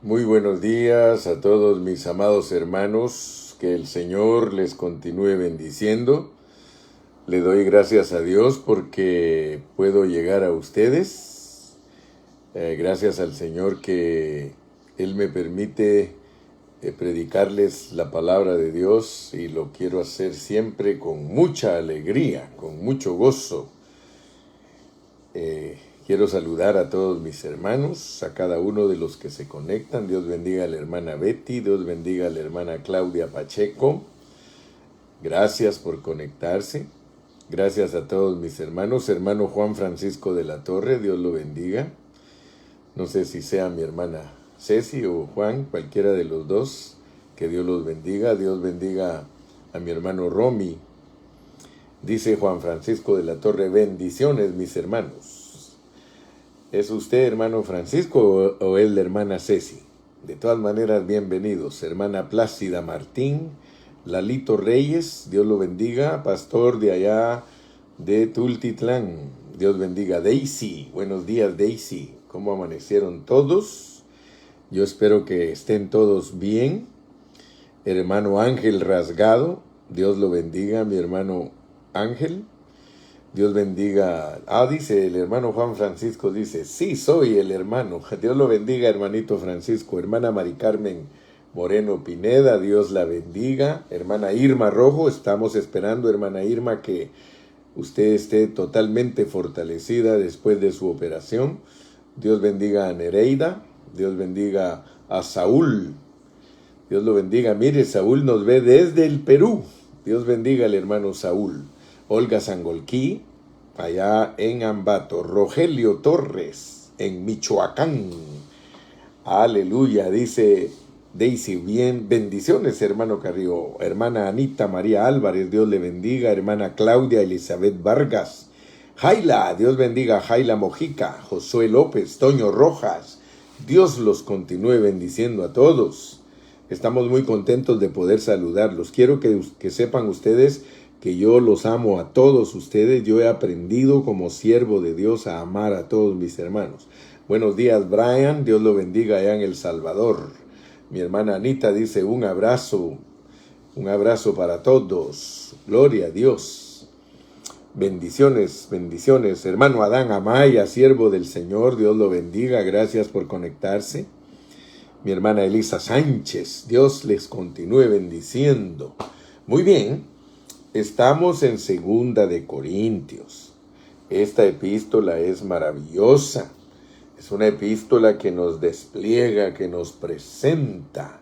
Muy buenos días a todos mis amados hermanos, que el Señor les continúe bendiciendo. Le doy gracias a Dios porque puedo llegar a ustedes. Gracias al Señor que Él me permite predicarles la palabra de Dios, y lo quiero hacer siempre con mucha alegría, con mucho gozo. Quiero saludar a todos mis hermanos, a cada uno de los que se conectan. Dios bendiga a la hermana Betty, Dios bendiga a la hermana Claudia Pacheco. Gracias por conectarse. Gracias a todos mis hermanos. Hermano Juan Francisco de la Torre, Dios lo bendiga. No sé si sea mi hermana Ceci o Juan, cualquiera de los dos. Que Dios los bendiga. Dios bendiga a mi hermano Romy. Dice Juan Francisco de la Torre: bendiciones, mis hermanos. ¿Es usted hermano Francisco o es la hermana Ceci? De todas maneras, bienvenidos. Hermana Plácida Martín, Lalito Reyes, Dios lo bendiga. Pastor de allá de Tultitlán, Dios bendiga. Daisy, buenos días Daisy. ¿Cómo amanecieron todos? Yo espero que estén todos bien. Hermano Ángel Rasgado, Dios lo bendiga, mi hermano Ángel. Dios bendiga. Dice el hermano Juan Francisco, dice, sí, soy el hermano. Dios lo bendiga, hermanito Francisco. Hermana Mari Carmen Moreno Pineda, Dios la bendiga. Hermana Irma Rojo, estamos esperando, hermana Irma, que usted esté totalmente fortalecida después de su operación. Dios bendiga a Nereida. Dios bendiga a Saúl. Dios lo bendiga. Mire, Saúl nos ve desde el Perú. Dios bendiga al hermano Saúl. Olga Sangolquí, allá en Ambato. Rogelio Torres, en Michoacán. Aleluya, dice Daisy. Bien, bendiciones, hermano Carrillo. Hermana Anita María Álvarez, Dios le bendiga. Hermana Claudia Elizabeth Vargas. Jaila, Dios bendiga. Jaila Mojica. Josué López, Toño Rojas. Dios los continúe bendiciendo a todos. Estamos muy contentos de poder saludarlos. Quiero que sepan ustedes que yo los amo a todos ustedes. Yo he aprendido como siervo de Dios a amar a todos mis hermanos. Buenos días, Brian. Dios lo bendiga allá en El Salvador. Mi hermana Anita dice un abrazo para todos. Gloria a Dios. Bendiciones, bendiciones. Hermano Adán Amaya, siervo del Señor, Dios lo bendiga. Gracias por conectarse. Mi hermana Elisa Sánchez, Dios les continúe bendiciendo. Muy bien. Estamos en 2 de Corintios. Esta epístola es maravillosa. Es una epístola que nos despliega, que nos presenta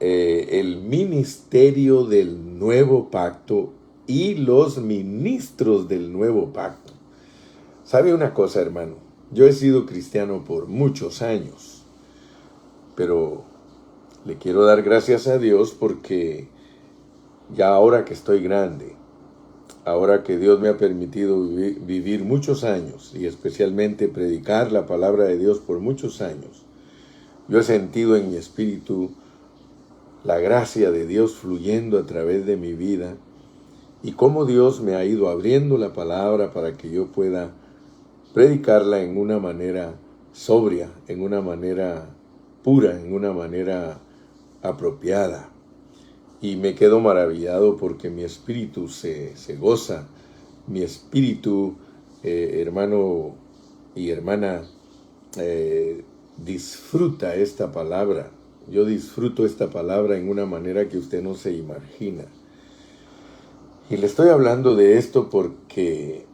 el ministerio del nuevo pacto y los ministros del nuevo pacto. ¿Sabe una cosa, hermano? Yo he sido cristiano por muchos años, pero le quiero dar gracias a Dios porque ya ahora que estoy grande, ahora que Dios me ha permitido vivir muchos años y especialmente predicar la palabra de Dios por muchos años, yo he sentido en mi espíritu la gracia de Dios fluyendo a través de mi vida y cómo Dios me ha ido abriendo la palabra para que yo pueda predicarla en una manera sobria, en una manera pura, en una manera apropiada. Y me quedo maravillado porque mi espíritu se goza, mi espíritu, hermano y hermana, disfruta esta palabra. Yo disfruto esta palabra en una manera que usted no se imagina. Y le estoy hablando de esto porque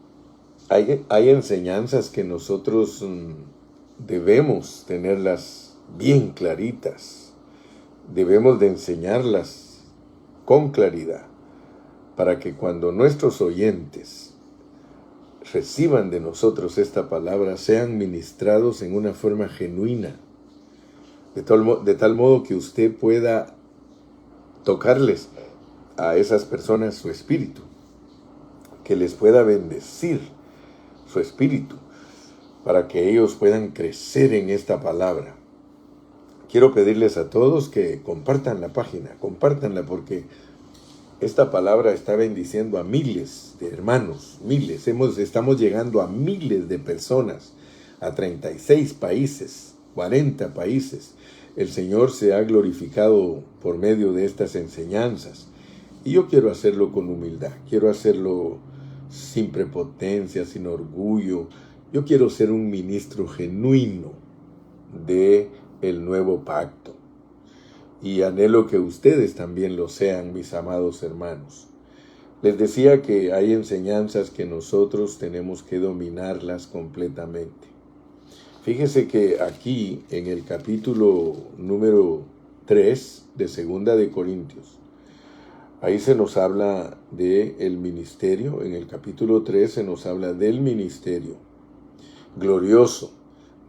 hay enseñanzas que nosotros debemos tenerlas bien claritas. Debemos de enseñarlas con claridad, para que cuando nuestros oyentes reciban de nosotros esta palabra, sean ministrados en una forma genuina, de tal modo que usted pueda tocarles a esas personas su espíritu, que les pueda bendecir su espíritu, para que ellos puedan crecer en esta palabra. Quiero pedirles a todos que compartan la página, compártanla, porque esta palabra está bendiciendo a miles de hermanos, miles. Estamos llegando a miles de personas, a 36 países. 40 países. El Señor se ha glorificado por medio de estas enseñanzas. Y yo quiero hacerlo con humildad, quiero hacerlo sin prepotencia, sin orgullo. Yo quiero ser un ministro genuino de el nuevo pacto. Y anhelo que ustedes también lo sean, mis amados hermanos. Les decía que hay enseñanzas que nosotros tenemos que dominarlas completamente. Fíjese que aquí, en el capítulo número 3 de Segunda de Corintios, ahí se nos habla del ministerio. En el capítulo 3 se nos habla del ministerio glorioso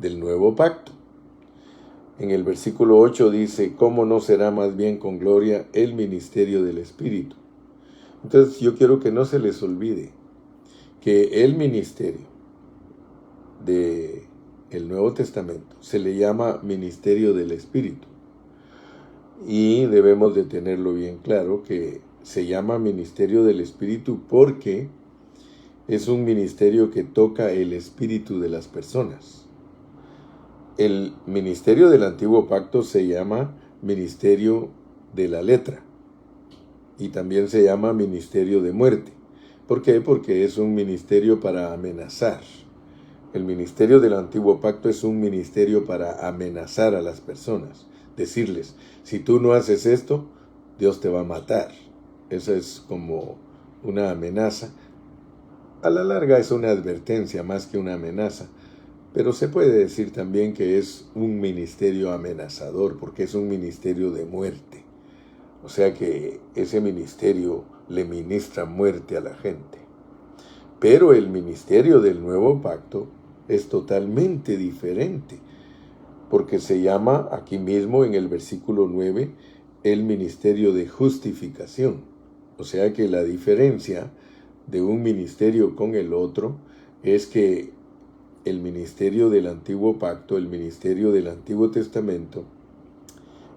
del nuevo pacto. En el versículo 8 dice, ¿cómo no será más bien con gloria el ministerio del Espíritu? Entonces yo quiero que no se les olvide que el ministerio del Nuevo Testamento se le llama ministerio del Espíritu. Y debemos de tenerlo bien claro que se llama ministerio del Espíritu porque es un ministerio que toca el espíritu de las personas. El ministerio del Antiguo Pacto se llama ministerio de la letra. Y también se llama ministerio de muerte. ¿Por qué? Porque es un ministerio para amenazar. El ministerio del Antiguo Pacto es un ministerio para amenazar a las personas. Decirles, si tú no haces esto, Dios te va a matar. Esa es como una amenaza. A la larga es una advertencia más que una amenaza. Pero se puede decir también que es un ministerio amenazador, porque es un ministerio de muerte. O sea que ese ministerio le ministra muerte a la gente. Pero el ministerio del Nuevo Pacto es totalmente diferente, porque se llama aquí mismo en el versículo 9 el ministerio de justificación. O sea que la diferencia de un ministerio con el otro es que el ministerio del Antiguo Pacto, el ministerio del Antiguo Testamento,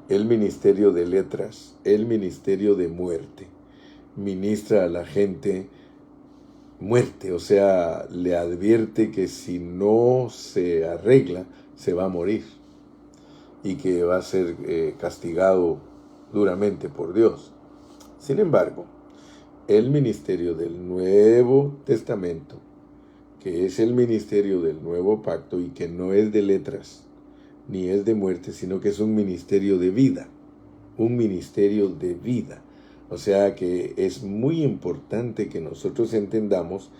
el ministerio de letras, el ministerio de muerte, ministra a la gente muerte, o sea, le advierte que si no se arregla, se va a morir y que va a ser castigado duramente por Dios. Sin embargo, el ministerio del Nuevo Testamento, que es el ministerio del Nuevo Pacto y que no es de letras, ni es de muerte, sino que es un ministerio de vida, un ministerio de vida. O sea que es muy importante que nosotros entendamos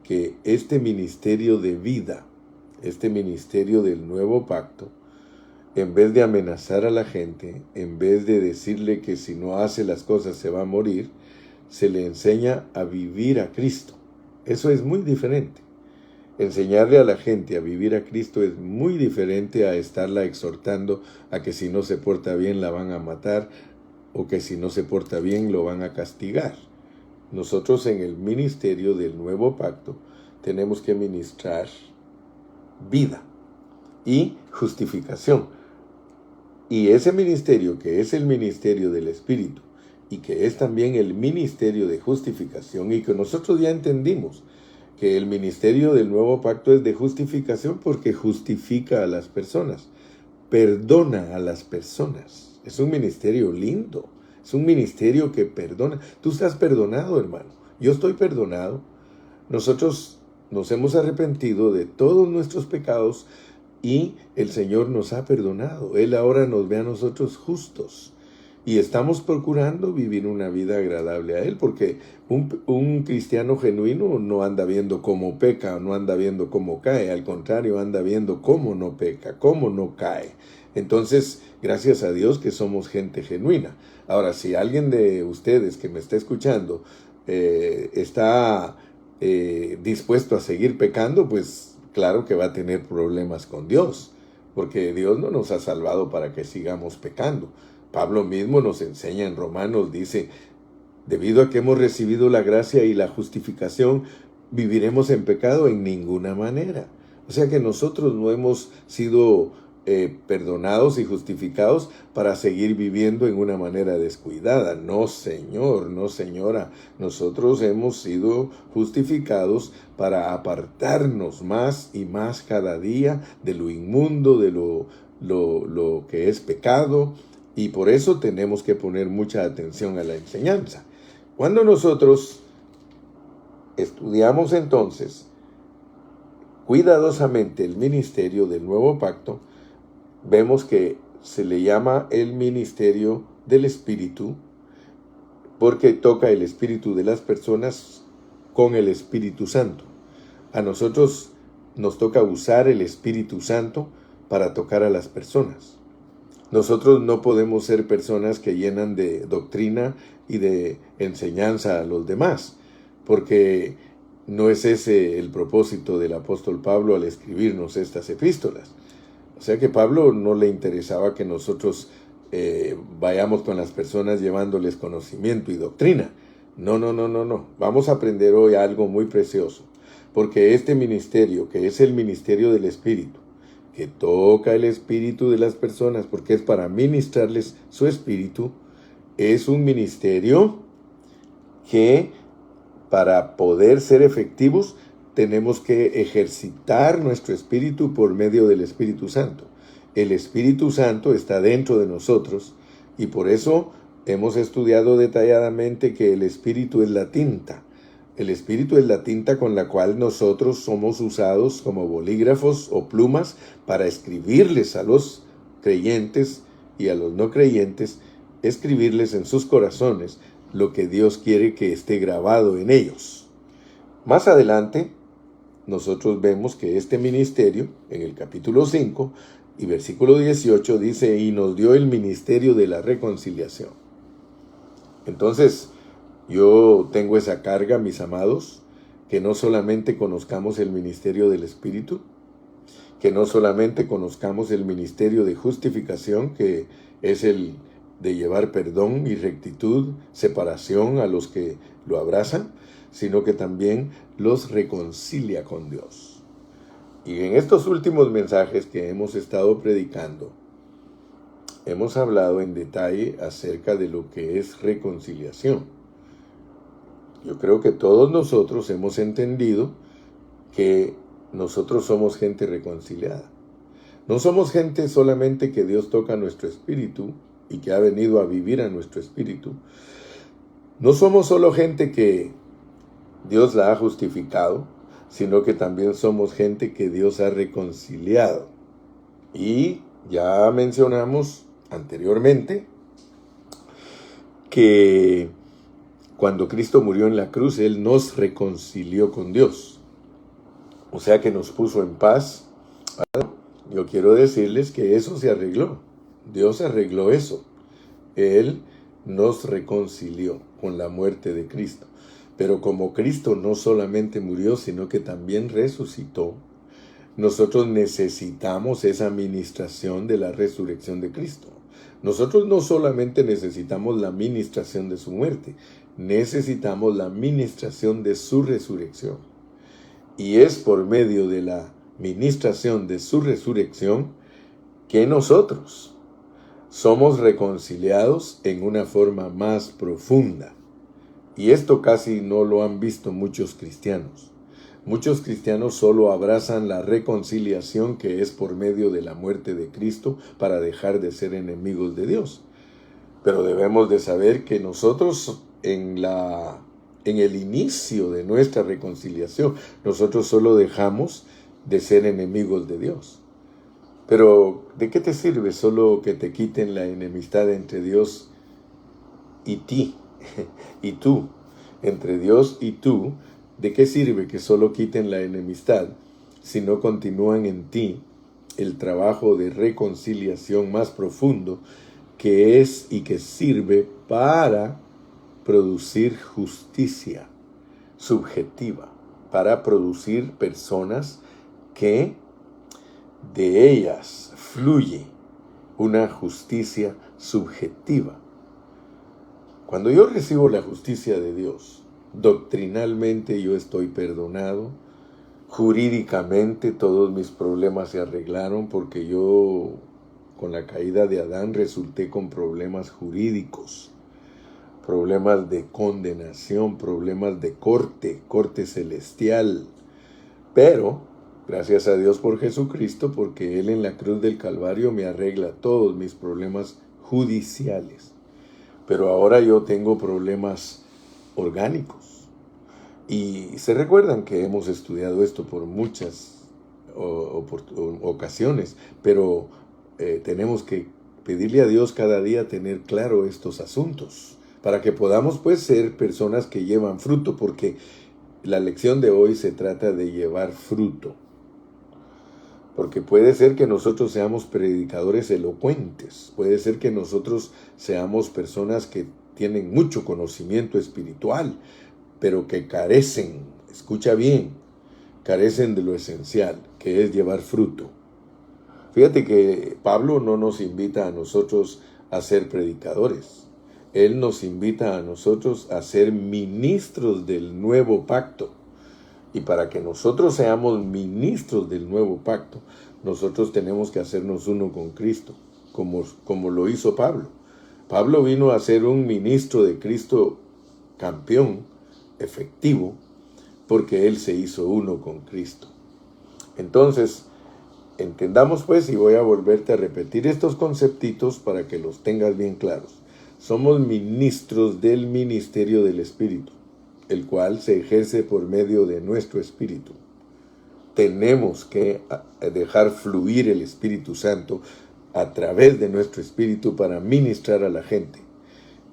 que este ministerio de vida, este ministerio del Nuevo Pacto, en vez de amenazar a la gente, en vez de decirle que si no hace las cosas se va a morir, se le enseña a vivir a Cristo. Eso es muy diferente. Enseñarle a la gente a vivir a Cristo es muy diferente a estarla exhortando a que si no se porta bien la van a matar o que si no se porta bien lo van a castigar. Nosotros en el ministerio del Nuevo Pacto tenemos que ministrar vida y justificación. Y ese ministerio, que es el ministerio del Espíritu y que es también el ministerio de justificación, y que nosotros ya entendimos que el ministerio del Nuevo Pacto es de justificación porque justifica a las personas, perdona a las personas. Es un ministerio lindo, es un ministerio que perdona. Tú estás perdonado, hermano. Yo estoy perdonado. Nosotros nos hemos arrepentido de todos nuestros pecados y el Señor nos ha perdonado. Él ahora nos ve a nosotros justos. Y estamos procurando vivir una vida agradable a Él, porque un cristiano genuino no anda viendo cómo peca, no anda viendo cómo cae, al contrario, anda viendo cómo no peca, cómo no cae. Entonces, gracias a Dios que somos gente genuina. Ahora, si alguien de ustedes que me está escuchando está dispuesto a seguir pecando, pues claro que va a tener problemas con Dios, porque Dios no nos ha salvado para que sigamos pecando. Pablo mismo nos enseña en Romanos, dice, debido a que hemos recibido la gracia y la justificación, ¿viviremos en pecado? En ninguna manera. O sea que nosotros no hemos sido perdonados y justificados para seguir viviendo en una manera descuidada. No, señor, no, señora. Nosotros hemos sido justificados para apartarnos más y más cada día de lo inmundo, de lo que es pecado, y por eso tenemos que poner mucha atención a la enseñanza. Cuando nosotros estudiamos entonces cuidadosamente el ministerio del nuevo pacto, vemos que se le llama el ministerio del Espíritu, porque toca el espíritu de las personas con el Espíritu Santo. A nosotros nos toca usar el Espíritu Santo para tocar a las personas. Nosotros no podemos ser personas que llenan de doctrina y de enseñanza a los demás, porque no es ese el propósito del apóstol Pablo al escribirnos estas epístolas. O sea que Pablo no le interesaba que nosotros vayamos con las personas llevándoles conocimiento y doctrina. No. Vamos a aprender hoy algo muy precioso, porque este ministerio, que es el ministerio del Espíritu, que toca el espíritu de las personas, porque es para ministrarles su espíritu, es un ministerio que para poder ser efectivos tenemos que ejercitar nuestro espíritu por medio del Espíritu Santo. El Espíritu Santo está dentro de nosotros y por eso hemos estudiado detalladamente que el Espíritu es la tinta. El Espíritu es la tinta con la cual nosotros somos usados como bolígrafos o plumas para escribirles a los creyentes y a los no creyentes, escribirles en sus corazones lo que Dios quiere que esté grabado en ellos. Más adelante, nosotros vemos que este ministerio, en el capítulo 5 y versículo 18, dice, y nos dio el ministerio de la reconciliación. Entonces, yo tengo esa carga, mis amados, que no solamente conozcamos el ministerio del Espíritu, que no solamente conozcamos el ministerio de justificación, que es el de llevar perdón y rectitud, separación a los que lo abrazan, sino que también los reconcilia con Dios. Y en estos últimos mensajes que hemos estado predicando, hemos hablado en detalle acerca de lo que es reconciliación. Yo creo que todos nosotros hemos entendido que nosotros somos gente reconciliada. No somos gente solamente que Dios toca nuestro espíritu y que ha venido a vivir a nuestro espíritu. No somos solo gente que Dios la ha justificado, sino que también somos gente que Dios ha reconciliado. Y ya mencionamos anteriormente que cuando Cristo murió en la cruz, Él nos reconcilió con Dios. O sea que nos puso en paz. Yo quiero decirles que eso se arregló. Dios arregló eso. Él nos reconcilió con la muerte de Cristo. Pero como Cristo no solamente murió, sino que también resucitó, nosotros necesitamos esa ministración de la resurrección de Cristo. Nosotros no solamente necesitamos la ministración de su muerte, necesitamos la ministración de su resurrección. Y es por medio de la ministración de su resurrección que nosotros somos reconciliados en una forma más profunda. Y esto casi no lo han visto muchos cristianos. Muchos cristianos solo abrazan la reconciliación que es por medio de la muerte de Cristo para dejar de ser enemigos de Dios. Pero debemos de saber que nosotros en el inicio de nuestra reconciliación, nosotros solo dejamos de ser enemigos de Dios. Pero ¿de qué te sirve solo que te quiten la enemistad entre Dios y ti? Y tú, entre Dios y tú, ¿de qué sirve que solo quiten la enemistad si no continúan en ti el trabajo de reconciliación más profundo que es y que sirve para producir justicia subjetiva, para producir personas que de ellas fluye una justicia subjetiva? Cuando yo recibo la justicia de Dios, doctrinalmente yo estoy perdonado, Jurídicamente todos mis problemas se arreglaron porque yo con la caída de Adán resulté con problemas jurídicos, problemas de condenación, problemas de corte celestial. Pero, gracias a Dios por Jesucristo, porque Él en la cruz del Calvario me arregla todos mis problemas judiciales. Pero ahora yo tengo problemas orgánicos. Y se recuerdan que hemos estudiado esto por muchas ocasiones, pero tenemos que pedirle a Dios cada día tener claro estos asuntos, para que podamos pues ser personas que llevan fruto, porque la lección de hoy se trata de llevar fruto. Porque puede ser que nosotros seamos predicadores elocuentes, puede ser que nosotros seamos personas que tienen mucho conocimiento espiritual, pero que carecen, escucha bien, carecen de lo esencial, que es llevar fruto. Fíjate que Pablo no nos invita a nosotros a ser predicadores. Él nos invita a nosotros a ser ministros del nuevo pacto. Y para que nosotros seamos ministros del nuevo pacto, nosotros tenemos que hacernos uno con Cristo, como lo hizo Pablo. Pablo vino a ser un ministro de Cristo campeón, efectivo, porque él se hizo uno con Cristo. Entonces, entendamos pues, y voy a volverte a repetir estos conceptitos para que los tengas bien claros. Somos ministros del ministerio del Espíritu, el cual se ejerce por medio de nuestro Espíritu. Tenemos que dejar fluir el Espíritu Santo a través de nuestro Espíritu para ministrar a la gente.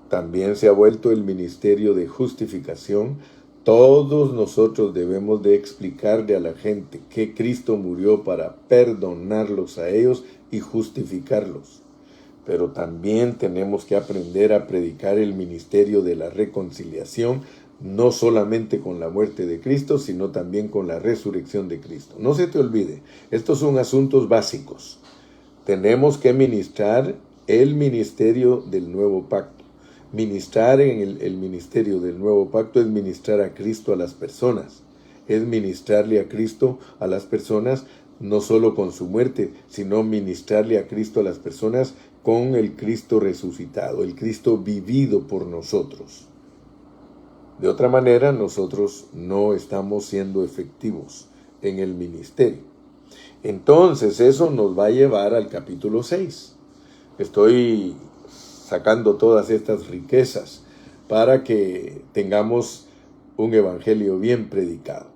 También se ha vuelto el ministerio de justificación. Todos nosotros debemos de explicarle a la gente que Cristo murió para perdonarlos a ellos y justificarlos. Pero también tenemos que aprender a predicar el ministerio de la reconciliación, no solamente con la muerte de Cristo, sino también con la resurrección de Cristo. No se te olvide, estos son asuntos básicos. Tenemos que ministrar el ministerio del nuevo pacto. Ministrar en el ministerio del nuevo pacto es ministrar a Cristo a las personas. Es ministrarle a Cristo a las personas, no solo con su muerte, sino ministrarle a Cristo a las personas con el Cristo resucitado, el Cristo vivido por nosotros. De otra manera, nosotros no estamos siendo efectivos en el ministerio. Entonces, eso nos va a llevar al capítulo 6. Estoy sacando todas estas riquezas para que tengamos un evangelio bien predicado.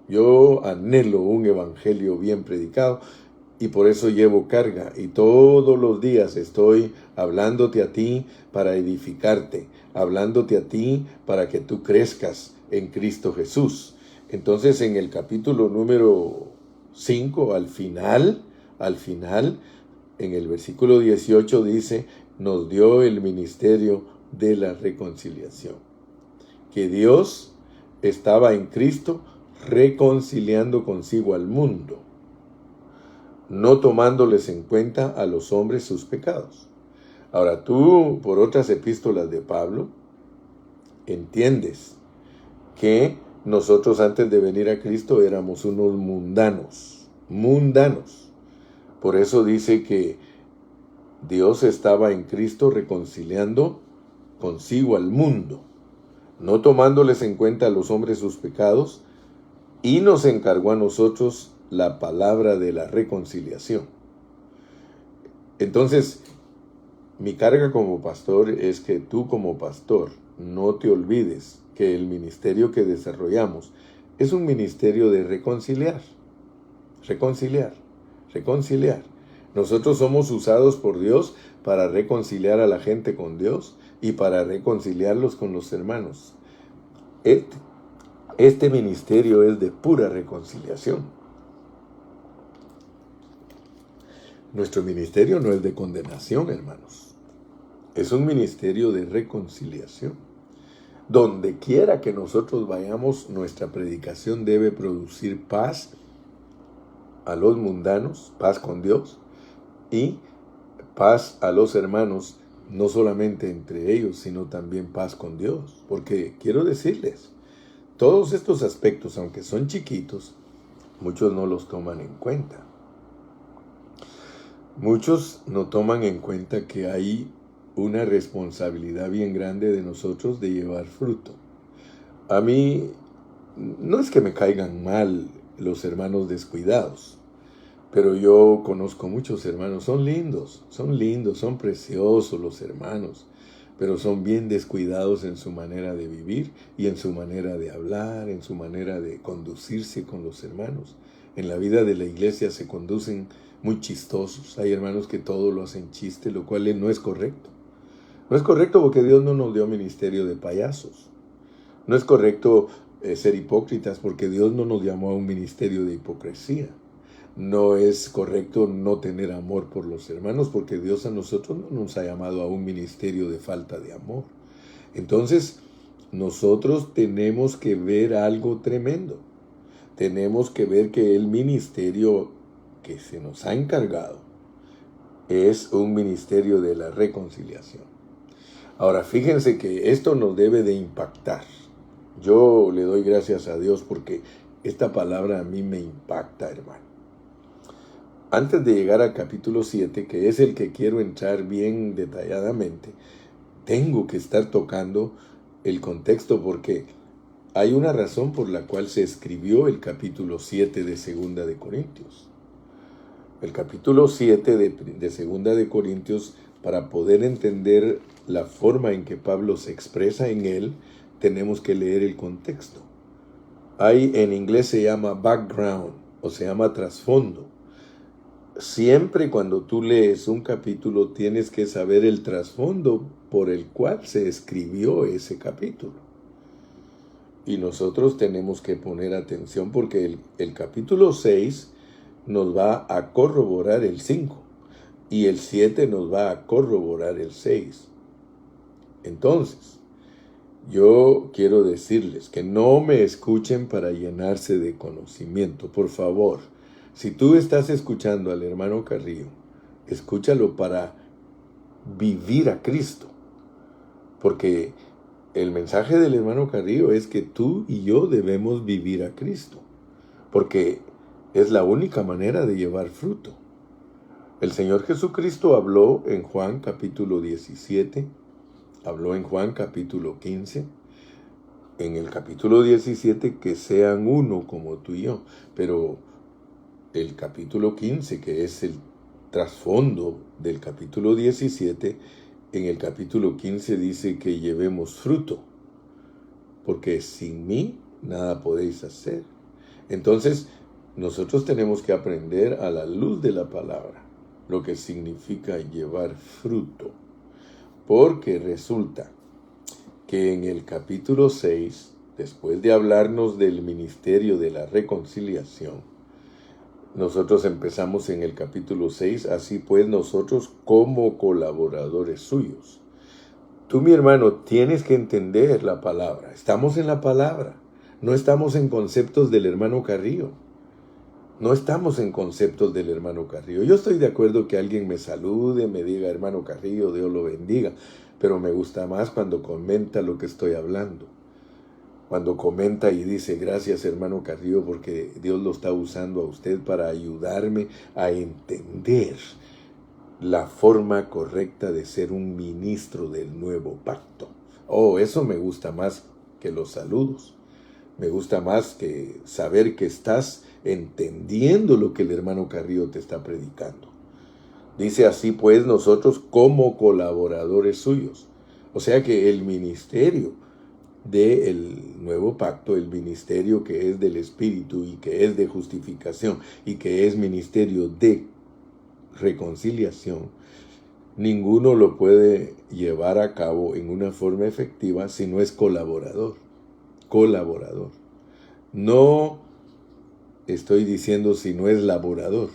Yo anhelo un evangelio bien predicado y por eso llevo carga y todos los días estoy hablándote a ti para edificarte, hablándote a ti para que tú crezcas en Cristo Jesús. Entonces en el capítulo número 5, al final, en el versículo 18 dice, nos dio el ministerio de la reconciliación. Que Dios estaba en Cristo reconciliando consigo al mundo, no tomándoles en cuenta a los hombres sus pecados. Ahora tú, por otras epístolas de Pablo, entiendes que nosotros antes de venir a Cristo éramos unos mundanos. Por eso dice que Dios estaba en Cristo reconciliando consigo al mundo, no tomándoles en cuenta a los hombres sus pecados, y nos encargó a nosotros la palabra de la reconciliación. Entonces, mi carga como pastor es que tú como pastor no te olvides que el ministerio que desarrollamos es un ministerio de reconciliar. Nosotros somos usados por Dios para reconciliar a la gente con Dios y para reconciliarlos con los hermanos. Este ministerio es de pura reconciliación. Nuestro ministerio no es de condenación, hermanos. Es un ministerio de reconciliación. Donde quiera que nosotros vayamos, nuestra predicación debe producir paz a los mundanos, paz con Dios, y paz a los hermanos, no solamente entre ellos, sino también paz con Dios. Porque quiero decirles, todos estos aspectos, aunque son chiquitos, muchos no los toman en cuenta. Muchos no toman en cuenta que hay una responsabilidad bien grande de nosotros de llevar fruto. A mí no es que me caigan mal los hermanos descuidados, pero yo conozco muchos hermanos, son lindos, son preciosos los hermanos, pero son bien descuidados en su manera de vivir y en su manera de hablar, en su manera de conducirse con los hermanos. En la vida de la iglesia se conducen muy chistosos. Hay hermanos que todo lo hacen chiste, lo cual no es correcto. No es correcto porque Dios no nos dio ministerio de payasos. No es correcto ser hipócritas porque Dios no nos llamó a un ministerio de hipocresía. No es correcto no tener amor por los hermanos porque Dios a nosotros no nos ha llamado a un ministerio de falta de amor. Entonces, nosotros tenemos que ver algo tremendo. Tenemos que ver que el ministerio que se nos ha encargado es un ministerio de la reconciliación. Ahora, fíjense que esto nos debe de impactar. Yo le doy gracias a Dios porque esta palabra a mí me impacta, hermano. Antes de llegar al capítulo 7, que es el que quiero entrar bien detalladamente, tengo que estar tocando el contexto porque hay una razón por la cual se escribió el capítulo 7 de Segunda de Corintios. El capítulo 7 de Segunda de Corintios, para poder entender la forma en que Pablo se expresa en él, tenemos que leer el contexto. En inglés se llama background o se llama trasfondo. Siempre cuando tú lees un capítulo tienes que saber el trasfondo por el cual se escribió ese capítulo. Y nosotros tenemos que poner atención porque el capítulo 6 nos va a corroborar el 5 y el 7 nos va a corroborar el 6. Entonces, yo quiero decirles que no me escuchen para llenarse de conocimiento, por favor. Si tú estás escuchando al hermano Carrillo, escúchalo para vivir a Cristo. Porque el mensaje del hermano Carrillo es que tú y yo debemos vivir a Cristo. Porque es la única manera de llevar fruto. El Señor Jesucristo habló en Juan capítulo 17, habló en Juan capítulo 15, en el capítulo 17 que sean uno como tú y yo, pero el capítulo 15, que es el trasfondo del capítulo 17, en el capítulo 15 dice que llevemos fruto, porque sin mí nada podéis hacer. Entonces, nosotros tenemos que aprender a la luz de la palabra lo que significa llevar fruto, porque resulta que en el capítulo 6, después de hablarnos del ministerio de la reconciliación, nosotros empezamos en el capítulo 6, así pues nosotros como colaboradores suyos. Tú, mi hermano, tienes que entender la palabra. Estamos en la palabra, no estamos en conceptos del hermano Carrillo. No estamos en conceptos del hermano Carrillo. Yo estoy de acuerdo que alguien me salude, me diga hermano Carrillo, Dios lo bendiga, pero me gusta más cuando comenta lo que estoy hablando. Cuando comenta y dice, gracias hermano Carrillo, porque Dios lo está usando a usted para ayudarme a entender la forma correcta de ser un ministro del nuevo pacto. Oh, eso me gusta más que los saludos. Me gusta más que saber que estás entendiendo lo que el hermano Carrillo te está predicando. Dice así pues nosotros como colaboradores suyos. O sea que el ministerio del nuevo pacto, el ministerio que es del Espíritu y que es de justificación y que es ministerio de reconciliación, ninguno lo puede llevar a cabo en una forma efectiva si no es colaborador. Colaborador. No estoy diciendo si no es laborador.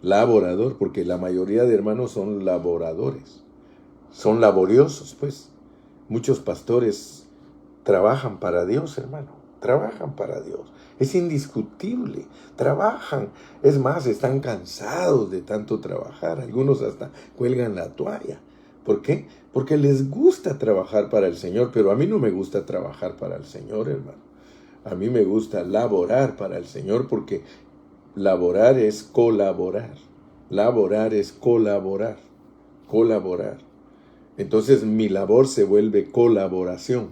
Laborador, porque la mayoría de hermanos son laboradores. Son laboriosos, pues. Muchos pastores trabajan para Dios, hermano. Trabajan para Dios. Es indiscutible. Trabajan. Es más, están cansados de tanto trabajar. Algunos hasta cuelgan la toalla. ¿Por qué? Porque les gusta trabajar para el Señor, pero a mí no me gusta trabajar para el Señor, hermano. A mí me gusta laborar para el Señor porque laborar es colaborar. Laborar es colaborar. Colaborar. Entonces mi labor se vuelve colaboración.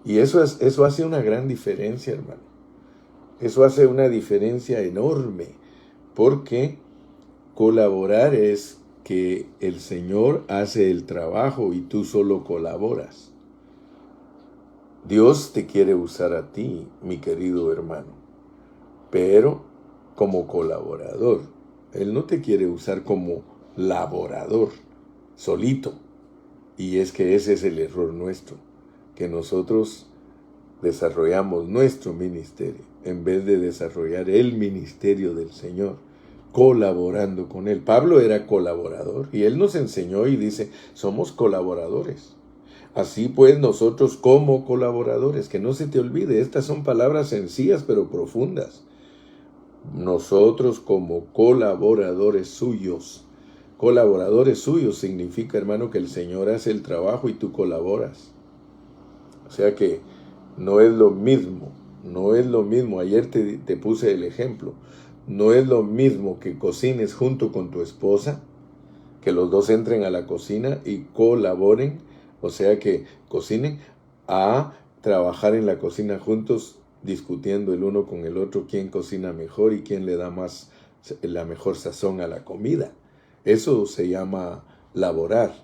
Y eso hace una gran diferencia, hermano. Eso hace una diferencia enorme. Porque colaborar es que el Señor hace el trabajo y tú solo colaboras. Dios te quiere usar a ti, mi querido hermano, pero como colaborador. Él no te quiere usar como laborador, solito. Y es que ese es el error nuestro, que nosotros desarrollamos nuestro ministerio en vez de desarrollar el ministerio del Señor, colaborando con Él. Pablo era colaborador y Él nos enseñó y dice, somos colaboradores. Así pues nosotros como colaboradores, que no se te olvide, estas son palabras sencillas pero profundas. Nosotros como colaboradores suyos. Colaboradores suyos significa, hermano, que el Señor hace el trabajo y tú colaboras. O sea que no es lo mismo, no es lo mismo. Ayer te puse el ejemplo. No es lo mismo que cocines junto con tu esposa, que los dos entren a la cocina y colaboren, o sea que cocinen, a trabajar en la cocina juntos, discutiendo el uno con el otro quién cocina mejor y quién le da más la mejor sazón a la comida. Eso se llama laborar.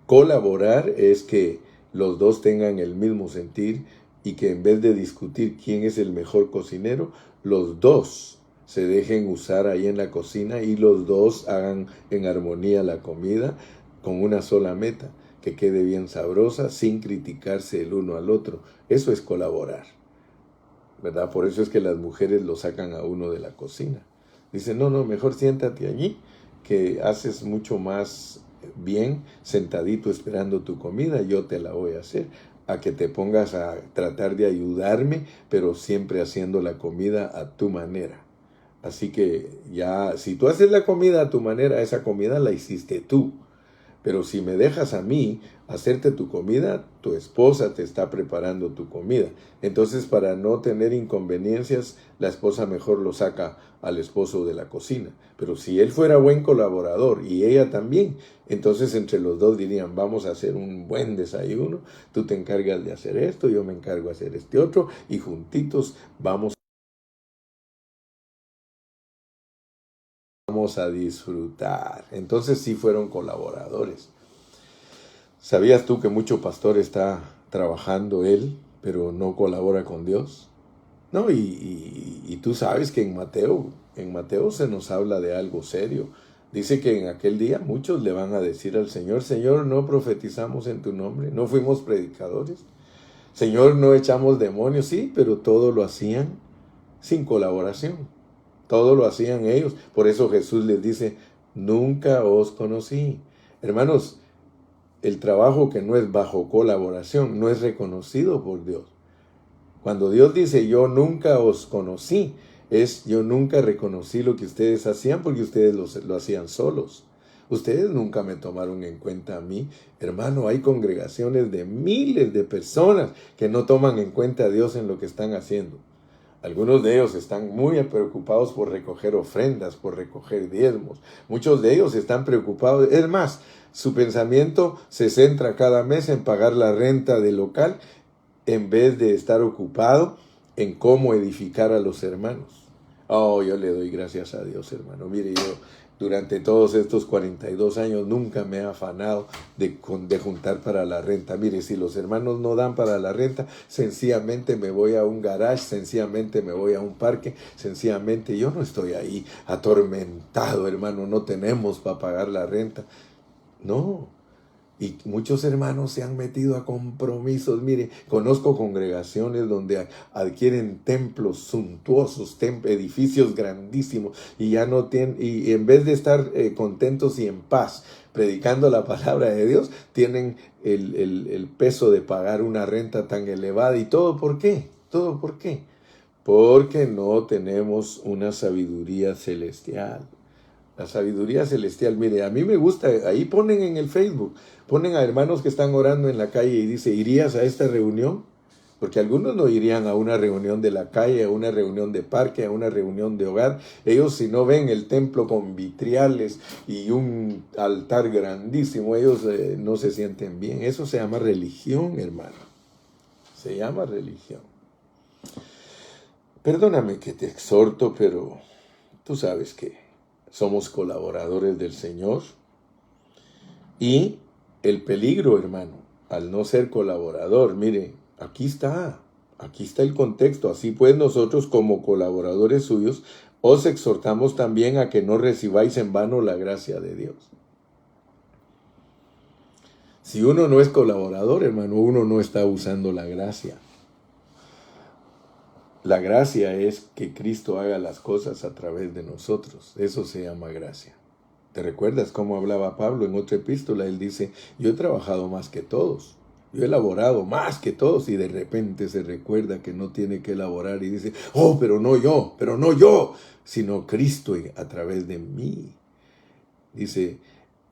Colaborar es que los dos tengan el mismo sentir y que en vez de discutir quién es el mejor cocinero, los dos se dejen usar ahí en la cocina y los dos hagan en armonía la comida con una sola meta, que quede bien sabrosa sin criticarse el uno al otro. Eso es colaborar, ¿verdad? Por eso es que las mujeres lo sacan a uno de la cocina. Dicen, no, mejor siéntate allí, que haces mucho más bien sentadito esperando tu comida, yo te la voy a hacer, a que te pongas a tratar de ayudarme, pero siempre haciendo la comida a tu manera. Así que ya, si tú haces la comida a tu manera, esa comida la hiciste tú. Pero si me dejas a mí hacerte tu comida, tu esposa te está preparando tu comida. Entonces, para no tener inconveniencias, la esposa mejor lo saca al esposo de la cocina. Pero si él fuera buen colaborador y ella también, entonces entre los dos dirían, vamos a hacer un buen desayuno, tú te encargas de hacer esto, yo me encargo de hacer este otro, y juntitos vamos a disfrutar. Entonces sí fueron colaboradores. ¿Sabías tú que mucho pastor está trabajando él, pero no colabora con Dios? No, y tú sabes que en Mateo se nos habla de algo serio. Dice que en aquel día muchos le van a decir al Señor, Señor, no profetizamos en tu nombre, no fuimos predicadores. Señor, no echamos demonios, sí, pero todo lo hacían sin colaboración. Todo lo hacían ellos. Por eso Jesús les dice, nunca os conocí. Hermanos, el trabajo que no es bajo colaboración no es reconocido por Dios. Cuando Dios dice, yo nunca os conocí, es yo nunca reconocí lo que ustedes hacían porque ustedes lo hacían solos. Ustedes nunca me tomaron en cuenta a mí. Hermano, hay congregaciones de miles de personas que no toman en cuenta a Dios en lo que están haciendo. Algunos de ellos están muy preocupados por recoger ofrendas, por recoger diezmos. Muchos de ellos están preocupados. Es más, su pensamiento se centra cada mes en pagar la renta del local en vez de estar ocupado en cómo edificar a los hermanos. Oh, yo le doy gracias a Dios, hermano. Mire, yo durante todos estos 42 años nunca me he afanado de juntar para la renta. Mire, si los hermanos no dan para la renta, sencillamente me voy a un garage, sencillamente me voy a un parque, sencillamente yo no estoy ahí atormentado, hermano, no tenemos para pagar la renta. No. Y muchos hermanos se han metido a compromisos. Mire, conozco congregaciones donde adquieren templos suntuosos, edificios grandísimos, y ya no tienen, y en vez de estar contentos y en paz, predicando la palabra de Dios, tienen el peso de pagar una renta tan elevada. ¿Y todo por qué? ¿Todo por qué? Porque no tenemos una sabiduría celestial. La sabiduría celestial, mire, a mí me gusta, ahí ponen en el Facebook, ponen a hermanos que están orando en la calle y dice, ¿irías a esta reunión? Porque algunos no irían a una reunión de la calle, a una reunión de parque, a una reunión de hogar. Ellos, si no ven el templo con vitriales y un altar grandísimo, ellos no se sienten bien. Eso se llama religión, hermano. Se llama religión. Perdóname que te exhorto, pero tú sabes que somos colaboradores del Señor. Y el peligro, hermano, al no ser colaborador, mire, aquí está el contexto. Así pues, nosotros como colaboradores suyos, os exhortamos también a que no recibáis en vano la gracia de Dios. Si uno no es colaborador, hermano, uno no está usando la gracia. La gracia es que Cristo haga las cosas a través de nosotros. Eso se llama gracia. ¿Te recuerdas cómo hablaba Pablo en otra epístola? Él dice, yo he trabajado más que todos. Yo he elaborado más que todos, y de repente se recuerda que no tiene que elaborar y dice, oh, pero no yo, sino Cristo a través de mí. Dice,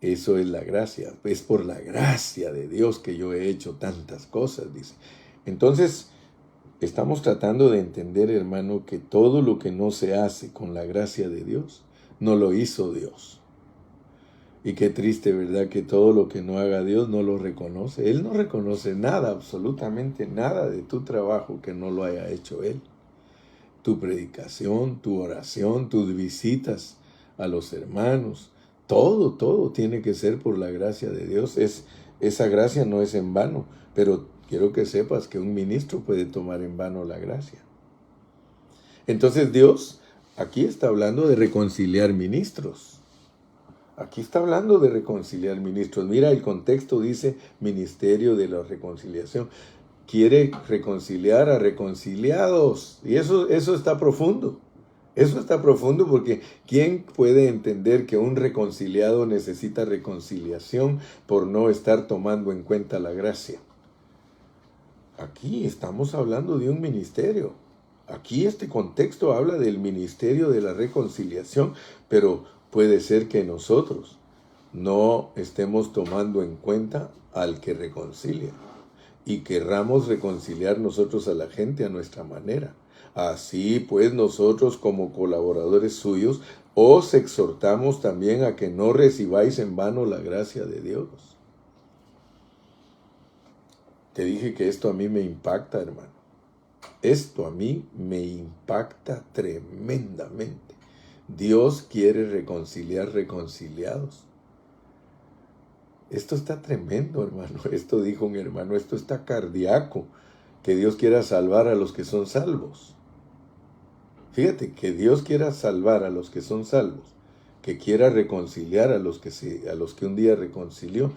eso es la gracia, es por la gracia de Dios que yo he hecho tantas cosas, dice. Entonces, estamos tratando de entender, hermano, que todo lo que no se hace con la gracia de Dios, no lo hizo Dios. Y qué triste, ¿verdad? Que todo lo que no haga Dios no lo reconoce. Él no reconoce nada, absolutamente nada de tu trabajo que no lo haya hecho Él. Tu predicación, tu oración, tus visitas a los hermanos, todo tiene que ser por la gracia de Dios. Esa gracia no es en vano, pero quiero que sepas que un ministro puede tomar en vano la gracia. Entonces Dios aquí está hablando de reconciliar ministros. Aquí está hablando de reconciliar ministros. Mira, el contexto dice ministerio de la reconciliación. Quiere reconciliar a reconciliados. Y eso está profundo. Eso está profundo porque ¿quién puede entender que un reconciliado necesita reconciliación por no estar tomando en cuenta la gracia? Aquí estamos hablando de un ministerio. Aquí este contexto habla del ministerio de la reconciliación, pero puede ser que nosotros no estemos tomando en cuenta al que reconcilia y querramos reconciliar nosotros a la gente a nuestra manera. Así pues, nosotros como colaboradores suyos os exhortamos también a que no recibáis en vano la gracia de Dios. Te dije que esto a mí me impacta, hermano. Esto a mí me impacta tremendamente. Dios quiere reconciliar reconciliados. Esto está tremendo, hermano. Esto dijo un hermano, esto está cardíaco. Que Dios quiera salvar a los que son salvos. Fíjate, que Dios quiera salvar a los que son salvos. Que quiera reconciliar a los que un día reconcilió.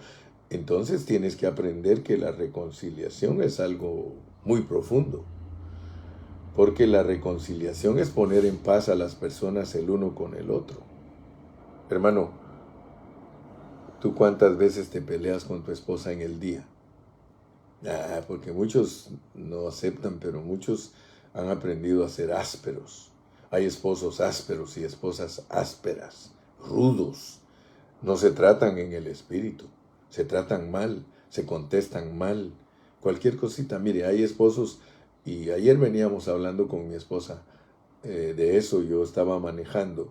Entonces tienes que aprender que la reconciliación es algo muy profundo. Porque la reconciliación es poner en paz a las personas el uno con el otro. Hermano, ¿tú cuántas veces te peleas con tu esposa en el día? Porque muchos no aceptan, pero muchos han aprendido a ser ásperos. Hay esposos ásperos y esposas ásperas, rudos. No se tratan en el espíritu, se tratan mal, se contestan mal. Cualquier cosita, mire, hay esposos. Y ayer veníamos hablando con mi esposa de eso. Yo estaba manejando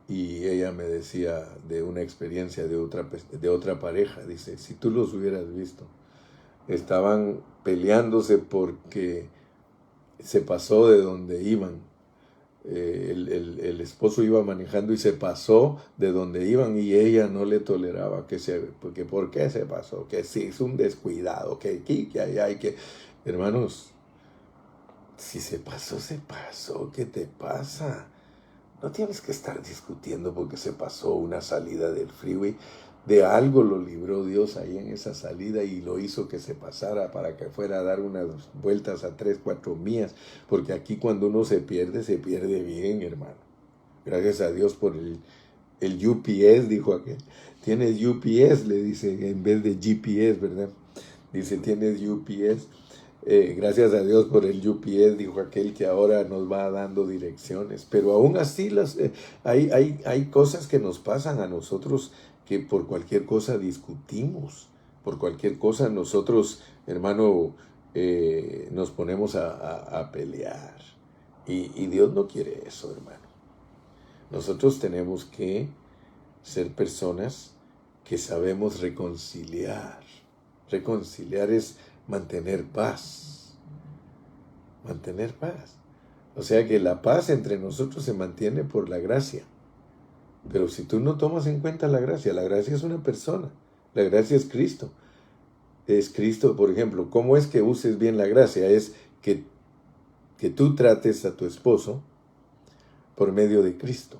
y ella me decía de una experiencia de otra pareja. Dice, si tú los hubieras visto, estaban peleándose porque se pasó de donde iban. El esposo iba manejando y se pasó de donde iban y ella no le toleraba porque ¿por qué se pasó? Que sí, es un descuidado, que aquí, que allá, que... Hermanos, si se pasó, se pasó. ¿Qué te pasa? No tienes que estar discutiendo porque se pasó una salida del freeway. De algo lo libró Dios ahí en esa salida y lo hizo que se pasara para que fuera a dar unas vueltas a 3, 4 millas. Porque aquí cuando uno se pierde bien, hermano. Gracias a Dios por el UPS, dijo aquel. Tienes UPS, le dice, en vez de GPS, ¿verdad? Dice, tienes UPS. Gracias a Dios por el UPS, dijo aquel, que ahora nos va dando direcciones. Pero aún así hay cosas que nos pasan a nosotros que por cualquier cosa discutimos. Por cualquier cosa nosotros, hermano, nos ponemos a pelear. Y Dios no quiere eso, hermano. Nosotros tenemos que ser personas que sabemos reconciliar. Reconciliar es mantener paz. Mantener paz. O sea que la paz entre nosotros se mantiene por la gracia. Pero si tú no tomas en cuenta la gracia es una persona. La gracia es Cristo. Es Cristo, por ejemplo. ¿Cómo es que uses bien la gracia? Es que tú trates a tu esposo por medio de Cristo.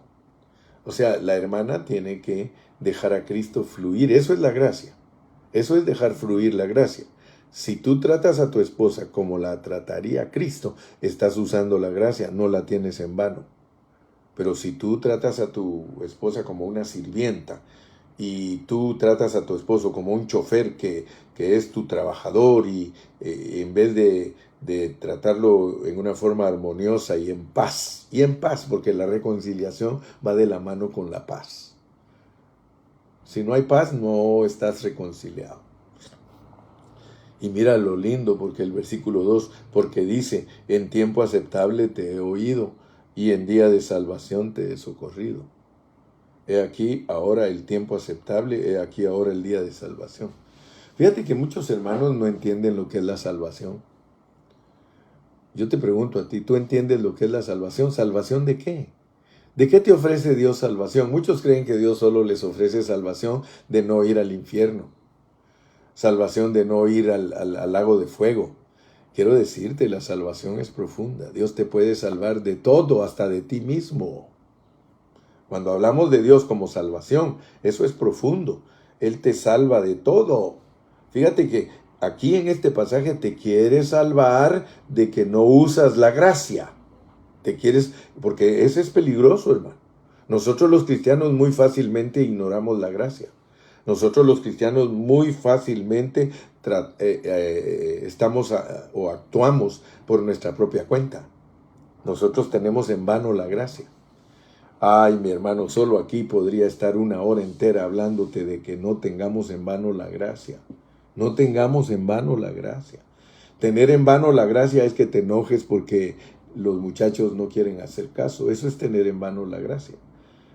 O sea, la hermana tiene que dejar a Cristo fluir. Eso es la gracia. Eso es dejar fluir la gracia. Si tú tratas a tu esposa como la trataría Cristo, estás usando la gracia, no la tienes en vano. Pero si tú tratas a tu esposa como una sirvienta y tú tratas a tu esposo como un chofer que es tu trabajador y en vez de tratarlo en una forma armoniosa y en paz, porque la reconciliación va de la mano con la paz. Si no hay paz, no estás reconciliado. Y mira lo lindo, porque el versículo 2, porque dice, en tiempo aceptable te he oído, y en día de salvación te he socorrido. He aquí ahora el tiempo aceptable, he aquí ahora el día de salvación. Fíjate que muchos hermanos no entienden lo que es la salvación. Yo te pregunto a ti, ¿tú entiendes lo que es la salvación? ¿Salvación de qué? ¿De qué te ofrece Dios salvación? Muchos creen que Dios solo les ofrece salvación de no ir al infierno. Salvación de no ir al lago de fuego. Quiero decirte, la salvación es profunda. Dios te puede salvar de todo, hasta de ti mismo. Cuando hablamos de Dios como salvación, eso es profundo. Él te salva de todo. Fíjate que aquí en este pasaje te quiere salvar de que no usas la gracia. Porque ese es peligroso, hermano. Nosotros los cristianos muy fácilmente ignoramos la gracia. Nosotros los cristianos muy fácilmente o actuamos por nuestra propia cuenta. Nosotros tenemos en vano la gracia. Ay, mi hermano, solo aquí podría estar una hora entera hablándote de que no tengamos en vano la gracia. No tengamos en vano la gracia. Tener en vano la gracia es que te enojes porque los muchachos no quieren hacer caso. Eso es tener en vano la gracia.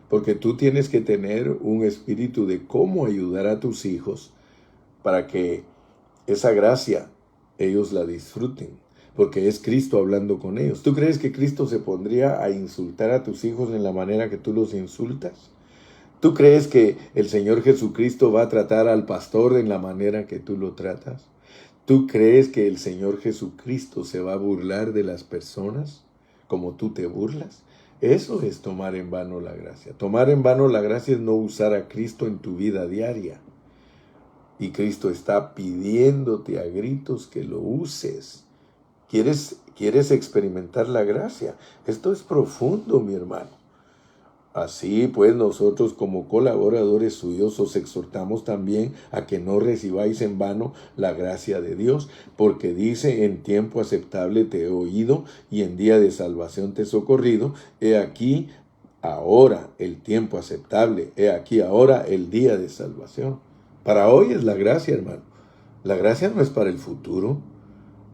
Porque tú tienes que tener un espíritu de cómo ayudar a tus hijos para que esa gracia ellos la disfruten. Porque es Cristo hablando con ellos. ¿Tú crees que Cristo se pondría a insultar a tus hijos en la manera que tú los insultas? ¿Tú crees que el Señor Jesucristo va a tratar al pastor en la manera que tú lo tratas? ¿Tú crees que el Señor Jesucristo se va a burlar de las personas como tú te burlas? Eso es tomar en vano la gracia. Tomar en vano la gracia es no usar a Cristo en tu vida diaria. Y Cristo está pidiéndote a gritos que lo uses. ¿Quieres experimentar la gracia? Esto es profundo, mi hermano. Así pues, nosotros como colaboradores suyos os exhortamos también a que no recibáis en vano la gracia de Dios, porque dice, en tiempo aceptable te he oído y en día de salvación te he socorrido. He aquí ahora el tiempo aceptable, he aquí ahora el día de salvación. Para hoy es la gracia, hermano. La gracia no es para el futuro.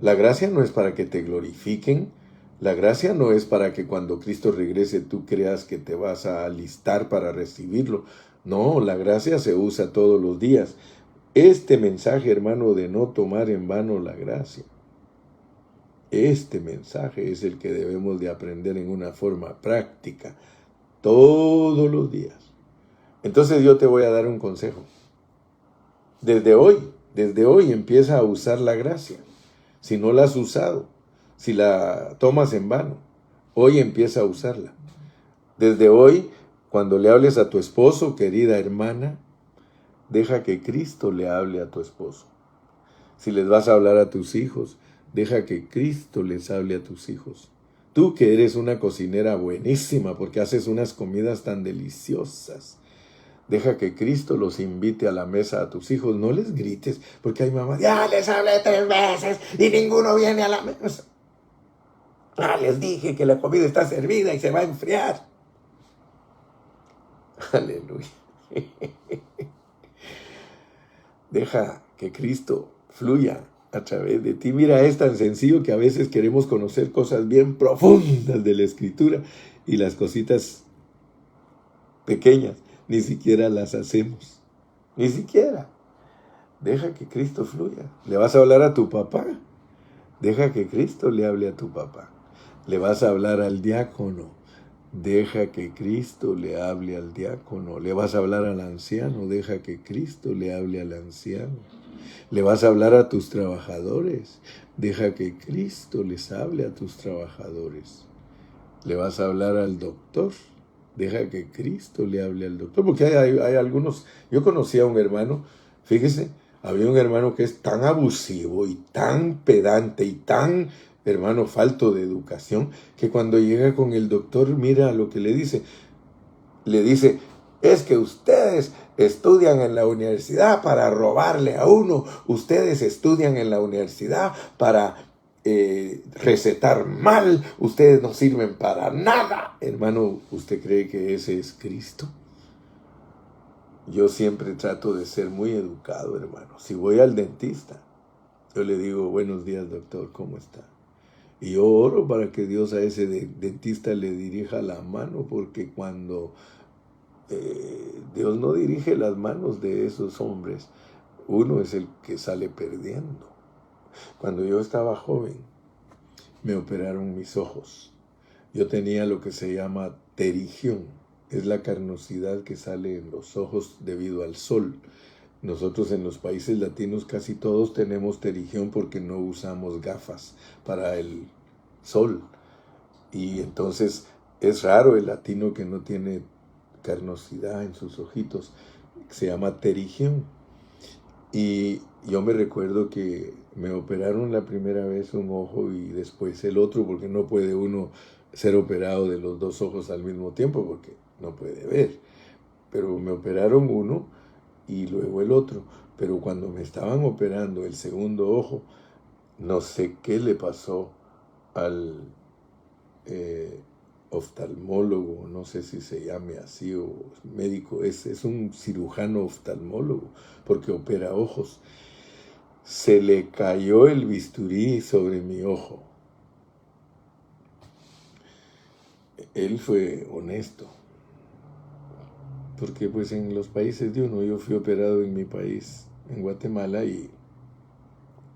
La gracia no es para que te glorifiquen. La gracia no es para que cuando Cristo regrese tú creas que te vas a alistar para recibirlo. No, la gracia se usa todos los días. Este mensaje, hermano, de no tomar en vano la gracia, este mensaje es el que debemos de aprender en una forma práctica todos los días. Entonces yo te voy a dar un consejo. Desde hoy empieza a usar la gracia. Si no la has usado, si la tomas en vano, hoy empieza a usarla. Desde hoy, cuando le hables a tu esposo, querida hermana, deja que Cristo le hable a tu esposo. Si les vas a hablar a tus hijos, deja que Cristo les hable a tus hijos. Tú que eres una cocinera buenísima porque haces unas comidas tan deliciosas, deja que Cristo los invite a la mesa a tus hijos. No les grites, porque hay mamás, ya les hablé 3 veces y ninguno viene a la mesa. Ah, les dije que la comida está servida y se va a enfriar. Aleluya. Deja que Cristo fluya a través de ti. Mira, es tan sencillo que a veces queremos conocer cosas bien profundas de la Escritura y las cositas pequeñas ni siquiera las hacemos. Ni siquiera. Deja que Cristo fluya. ¿Le vas a hablar a tu papá? Deja que Cristo le hable a tu papá. ¿Le vas a hablar al diácono? Deja que Cristo le hable al diácono. ¿Le vas a hablar al anciano? Deja que Cristo le hable al anciano. ¿Le vas a hablar a tus trabajadores? Deja que Cristo les hable a tus trabajadores. ¿Le vas a hablar al doctor? Deja que Cristo le hable al doctor. Porque hay algunos, yo conocí a un hermano, fíjese, había un hermano que es tan abusivo y tan pedante y tan, hermano, falto de educación, que cuando llega con el doctor, mira lo que le dice, es que ustedes estudian en la universidad para robarle a uno, ustedes estudian en la universidad para recetar mal, ustedes no sirven para nada. Hermano, ¿usted cree que ese es Cristo? Yo siempre trato de ser muy educado, hermano. Si voy al dentista, yo le digo, buenos días, doctor, ¿cómo está? Y yo oro para que Dios a ese dentista le dirija la mano, porque cuando Dios no dirige las manos de esos hombres, uno es el que sale perdiendo. Cuando yo estaba joven, me operaron mis ojos. Yo tenía lo que se llama pterigión. Es la carnosidad que sale en los ojos debido al sol. Nosotros en los países latinos casi todos tenemos pterigión porque no usamos gafas para el sol. Y entonces es raro el latino que no tiene carnosidad en sus ojitos. Se llama pterigión. Y yo me recuerdo que me operaron la primera vez un ojo y después el otro, porque no puede uno ser operado de los dos ojos al mismo tiempo, porque no puede ver. Pero me operaron uno y luego el otro. Pero cuando me estaban operando el segundo ojo, no sé qué le pasó al oftalmólogo, no sé si se llame así, o médico, es un cirujano oftalmólogo, porque opera ojos. Se le cayó el bisturí sobre mi ojo. Él fue honesto, porque pues en los países de uno, yo fui operado en mi país, en Guatemala, y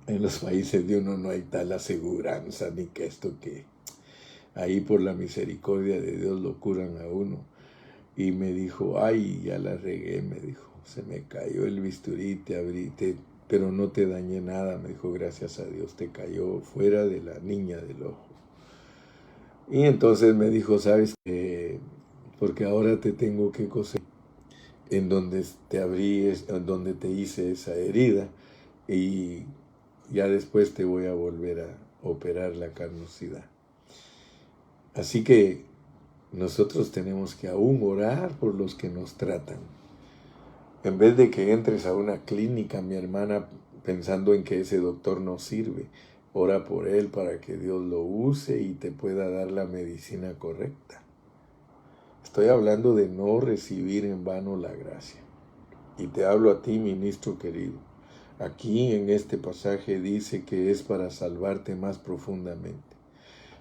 en los países de uno no hay tal aseguranza, ni que esto que ahí por la misericordia de Dios lo curan a uno. Y me dijo, ay, ya la regué, me dijo, se me cayó el bisturí, te abrí, pero no te dañé nada, me dijo, gracias a Dios, te cayó fuera de la niña del ojo. Y entonces me dijo, ¿sabes qué? Porque ahora te tengo que coser en donde te abrí, en donde te hice esa herida, y ya después te voy a volver a operar la carnosidad. Así que nosotros tenemos que aún orar por los que nos tratan. En vez de que entres a una clínica, mi hermana, pensando en que ese doctor no sirve, ora por él para que Dios lo use y te pueda dar la medicina correcta. Estoy hablando de no recibir en vano la gracia. Y te hablo a ti, ministro querido. Aquí en este pasaje dice que es para salvarte más profundamente.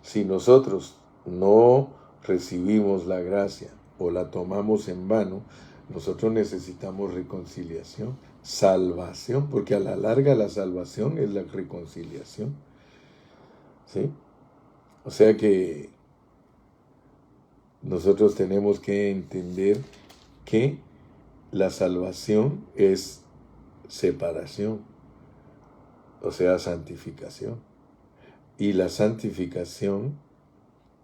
Si nosotros no recibimos la gracia o la tomamos en vano, nosotros necesitamos reconciliación, salvación, porque a la larga la salvación es la reconciliación. ¿Sí? O sea que nosotros tenemos que entender que la salvación es separación, o sea, santificación. Y la santificación,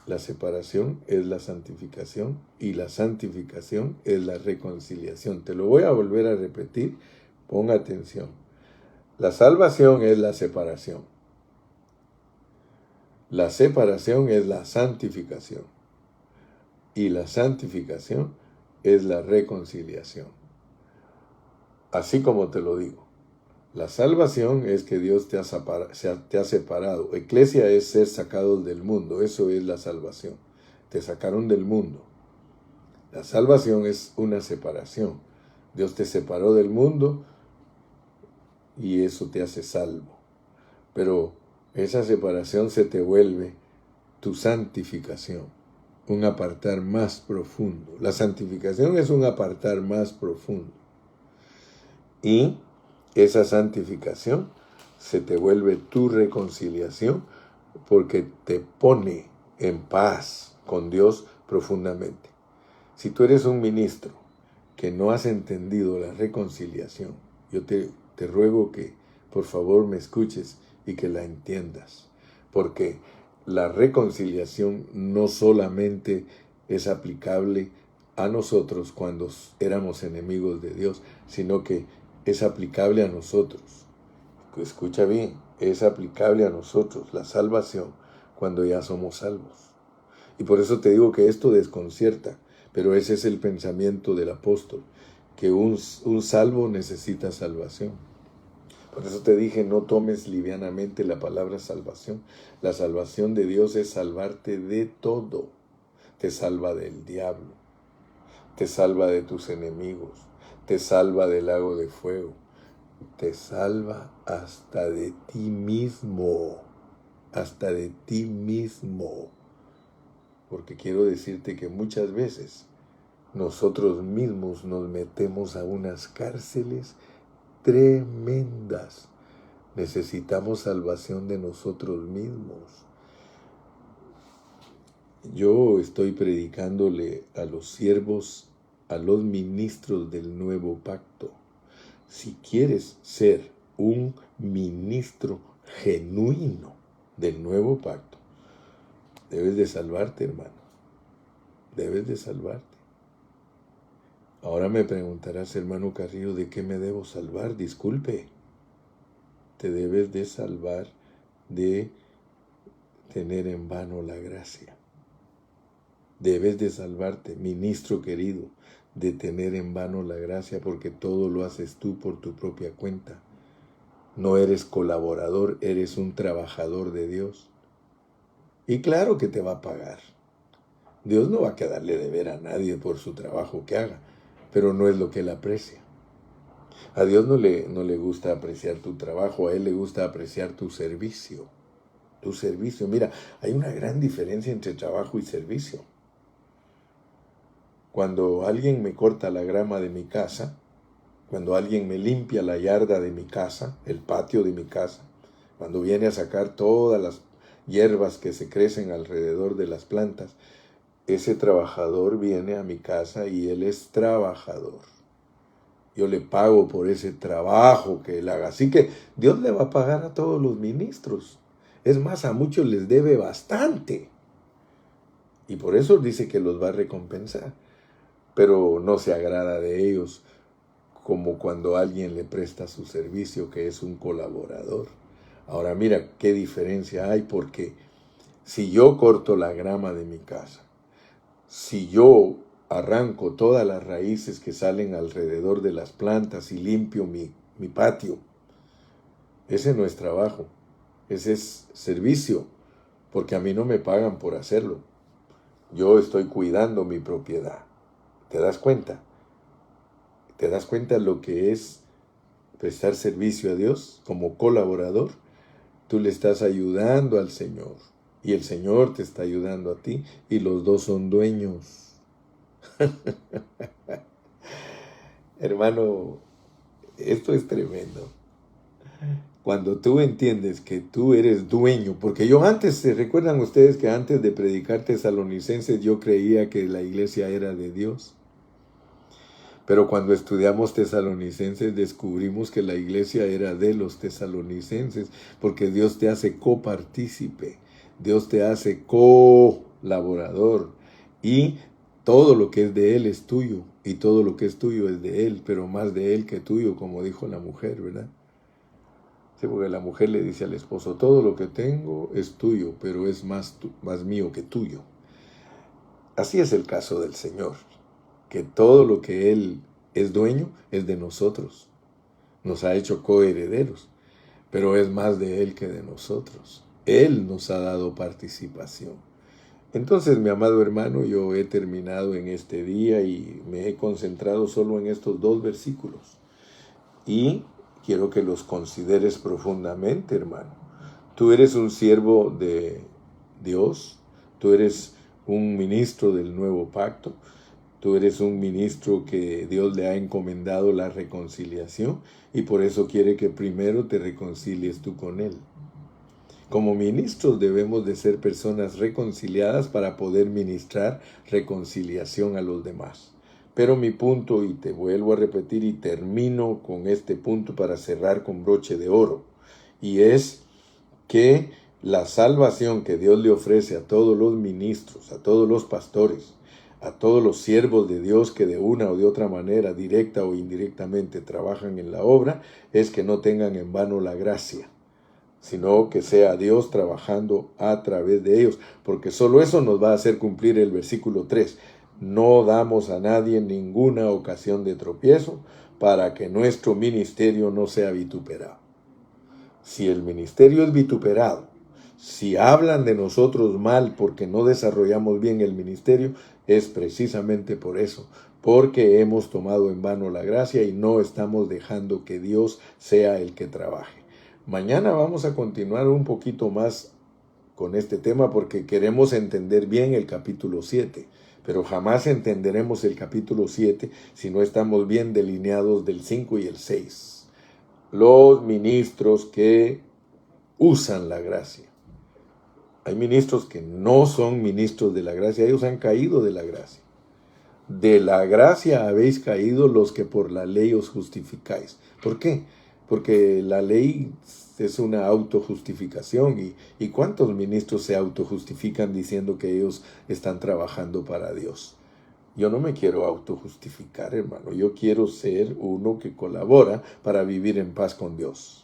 la separación es la santificación, y la santificación es la reconciliación. Te lo voy a volver a repetir, pon atención. La salvación es la separación. La separación es la santificación. Y la santificación es la reconciliación. Así como te lo digo. La salvación es que Dios te ha separado. Eclesia es ser sacados del mundo. Eso es la salvación. Te sacaron del mundo. La salvación es una separación. Dios te separó del mundo y eso te hace salvo. pero esa separación se te vuelve tu santificación, un apartar más profundo. La santificación es un apartar más profundo. Y esa santificación se te vuelve tu reconciliación porque te pone en paz con Dios profundamente. Si tú eres un ministro que no has entendido la reconciliación, yo te ruego que por favor me escuches y que la entiendas, porque la reconciliación no solamente es aplicable a nosotros cuando éramos enemigos de Dios, sino que es aplicable a nosotros. Escucha bien, es aplicable a nosotros la salvación cuando ya somos salvos. Y por eso te digo que esto desconcierta, pero ese es el pensamiento del apóstol, que un salvo necesita salvación. Por eso te dije, no tomes livianamente la palabra salvación. La salvación de Dios es salvarte de todo. Te salva del diablo, te salva de tus enemigos, te salva del lago de fuego, te salva hasta de ti mismo, hasta de ti mismo. Porque quiero decirte que muchas veces nosotros mismos nos metemos a unas cárceles tremendas. Necesitamos salvación de nosotros mismos. Yo estoy predicándole a los siervos, a los ministros del nuevo pacto. Si quieres ser un ministro genuino del nuevo pacto, debes de salvarte, hermano. Debes de salvarte. Ahora me preguntarás, hermano Carrillo, ¿de qué me debo salvar? Disculpe. Te debes de salvar de tener en vano la gracia. Debes de salvarte, ministro querido, de tener en vano la gracia, porque todo lo haces tú por tu propia cuenta. No eres colaborador, eres un trabajador de Dios. Y claro que te va a pagar. Dios no va a quedarle de ver a nadie por su trabajo que haga, pero no es lo que Él aprecia. A Dios no le gusta apreciar tu trabajo, a Él le gusta apreciar tu servicio. Tu servicio. Mira, hay una gran diferencia entre trabajo y servicio. Cuando alguien me corta la grama de mi casa, cuando alguien me limpia la yarda de mi casa, el patio de mi casa, cuando viene a sacar todas las hierbas que se crecen alrededor de las plantas, ese trabajador viene a mi casa y él es trabajador. Yo le pago por ese trabajo que él haga. Así que Dios le va a pagar a todos los ministros. Es más, a muchos les debe bastante. Y por eso dice que los va a recompensar. Pero no se agrada de ellos como cuando alguien le presta su servicio, que es un colaborador. Ahora mira qué diferencia hay, porque si yo corto la grama de mi casa, si yo arranco todas las raíces que salen alrededor de las plantas y limpio mi patio, ese no es trabajo, ese es servicio, porque a mí no me pagan por hacerlo. Yo estoy cuidando mi propiedad. ¿Te das cuenta? ¿Te das cuenta lo que es prestar servicio a Dios como colaborador? Tú le estás ayudando al Señor y el Señor te está ayudando a ti y los dos son dueños. Hermano, esto es tremendo. Cuando tú entiendes que tú eres dueño, porque yo antes, ¿se recuerdan ustedes que antes de predicar Tesalonicenses yo creía que la iglesia era de Dios? Pero cuando estudiamos Tesalonicenses descubrimos que la iglesia era de los tesalonicenses, porque Dios te hace copartícipe, Dios te hace colaborador, y todo lo que es de Él es tuyo, y todo lo que es tuyo es de Él, pero más de Él que tuyo, como dijo la mujer, ¿verdad? Sí, porque la mujer le dice al esposo, todo lo que tengo es tuyo, pero es más mío que tuyo. Así es el caso del Señor, que todo lo que Él es dueño es de nosotros. Nos ha hecho coherederos, pero es más de Él que de nosotros. Él nos ha dado participación. Entonces, mi amado hermano, yo he terminado en este día y me he concentrado solo en estos 2 versículos. Y quiero que los consideres profundamente, hermano. Tú eres un siervo de Dios, tú eres un ministro del nuevo pacto, tú eres un ministro que Dios le ha encomendado la reconciliación y por eso quiere que primero te reconcilies tú con Él. Como ministros debemos de ser personas reconciliadas para poder ministrar reconciliación a los demás. Pero mi punto, y te vuelvo a repetir y termino con este punto para cerrar con broche de oro, y es que la salvación que Dios le ofrece a todos los ministros, a todos los pastores, a todos los siervos de Dios que de una o de otra manera, directa o indirectamente, trabajan en la obra, es que no tengan en vano la gracia, sino que sea Dios trabajando a través de ellos, porque solo eso nos va a hacer cumplir el versículo 3. No damos a nadie ninguna ocasión de tropiezo para que nuestro ministerio no sea vituperado. Si el ministerio es vituperado, si hablan de nosotros mal porque no desarrollamos bien el ministerio, es precisamente por eso, porque hemos tomado en vano la gracia y no estamos dejando que Dios sea el que trabaje. Mañana vamos a continuar un poquito más con este tema porque queremos entender bien el capítulo 7, pero jamás entenderemos el capítulo 7 si no estamos bien delineados del 5 y el 6. Los ministros que usan la gracia. Hay ministros que no son ministros de la gracia, ellos han caído de la gracia. De la gracia habéis caído los que por la ley os justificáis. ¿Por qué? Porque la ley es una autojustificación. ¿Y cuántos ministros se autojustifican diciendo que ellos están trabajando para Dios? Yo no me quiero autojustificar, hermano. Yo quiero ser uno que colabora para vivir en paz con Dios.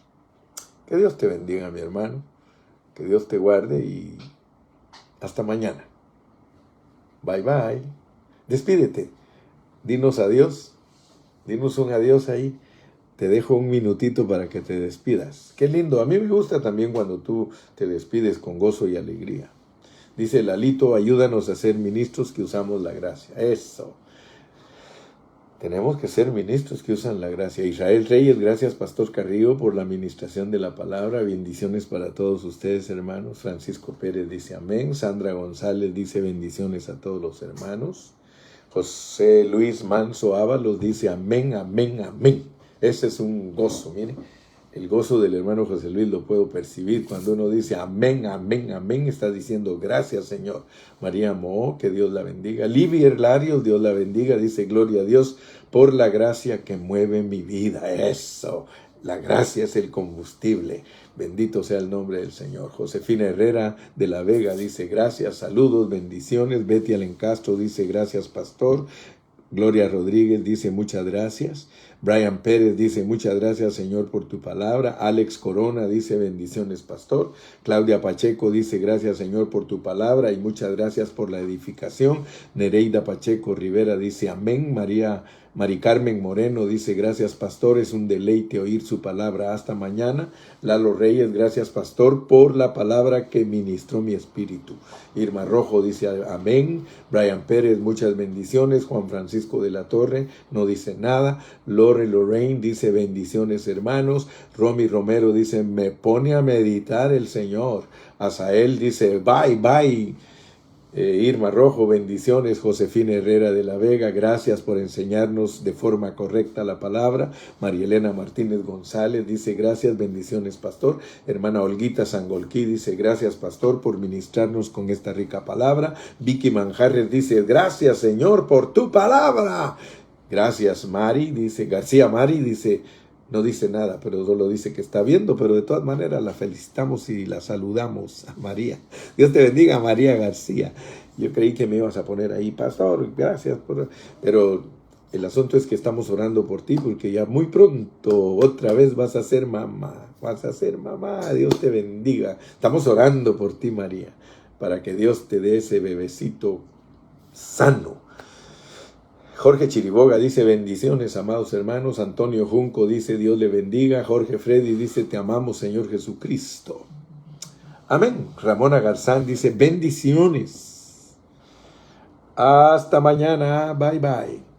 Que Dios te bendiga, mi hermano. Que Dios te guarde y hasta mañana. Bye, bye. Despídete. Dinos adiós. Dinos un adiós ahí. Te dejo un minutito para que te despidas. Qué lindo. A mí me gusta también cuando tú te despides con gozo y alegría. Dice Lalito, ayúdanos a ser ministros que usamos la gracia. Eso. Tenemos que ser ministros que usan la gracia. Israel Reyes, gracias Pastor Carrillo por la administración de la palabra. Bendiciones para todos ustedes, hermanos. Francisco Pérez dice amén. Sandra González dice bendiciones a todos los hermanos. José Luis Manso Ábalos dice amén, amén, amén. Ese es un gozo, miren. El gozo del hermano José Luis lo puedo percibir. Cuando uno dice amén, amén, amén, está diciendo gracias, Señor. María Moó, que Dios la bendiga. Livia Larios, Dios la bendiga. Dice gloria a Dios por la gracia que mueve mi vida. Eso, la gracia es el combustible. Bendito sea el nombre del Señor. Josefina Herrera de la Vega dice gracias, saludos, bendiciones. Betty Alencastro dice gracias, pastor. Gloria Rodríguez dice muchas gracias. Brian Pérez dice muchas gracias, Señor, por tu palabra. Alex Corona dice bendiciones, pastor. Claudia Pacheco dice gracias, Señor, por tu palabra y muchas gracias por la edificación. Nereida Pacheco Rivera dice amén. Mari Carmen Moreno dice gracias, pastor, es un deleite oír su palabra. Hasta mañana. Lalo Reyes, gracias, pastor, por la palabra que ministró mi espíritu. Irma Rojo dice amén. Brian Pérez, muchas bendiciones. Juan Francisco de la Torre no dice nada. Lorraine dice bendiciones, hermanos. Romy Romero dice me pone a meditar el Señor. Asael dice bye, bye. Irma Rojo, bendiciones. Josefina Herrera de la Vega, gracias por enseñarnos de forma correcta la palabra. María Elena Martínez González dice gracias, bendiciones, pastor. Hermana Olguita Sangolquí dice gracias, pastor, por ministrarnos con esta rica palabra. Vicky Manjarres dice gracias, Señor, por tu palabra. Gracias, Mari, dice García Mari, dice no dice nada, pero solo dice que está viendo, pero de todas maneras la felicitamos y la saludamos a María. Dios te bendiga, María García. Yo creí que me ibas a poner ahí, pastor, gracias, pero el asunto es que estamos orando por ti, porque ya muy pronto otra vez vas a ser mamá, Dios te bendiga. Estamos orando por ti, María, para que Dios te dé ese bebecito sano. Jorge Chiriboga dice bendiciones, amados hermanos. Antonio Junco dice Dios le bendiga. Jorge Freddy dice te amamos, Señor Jesucristo. Amén. Ramona Garzán dice bendiciones. Hasta mañana. Bye bye.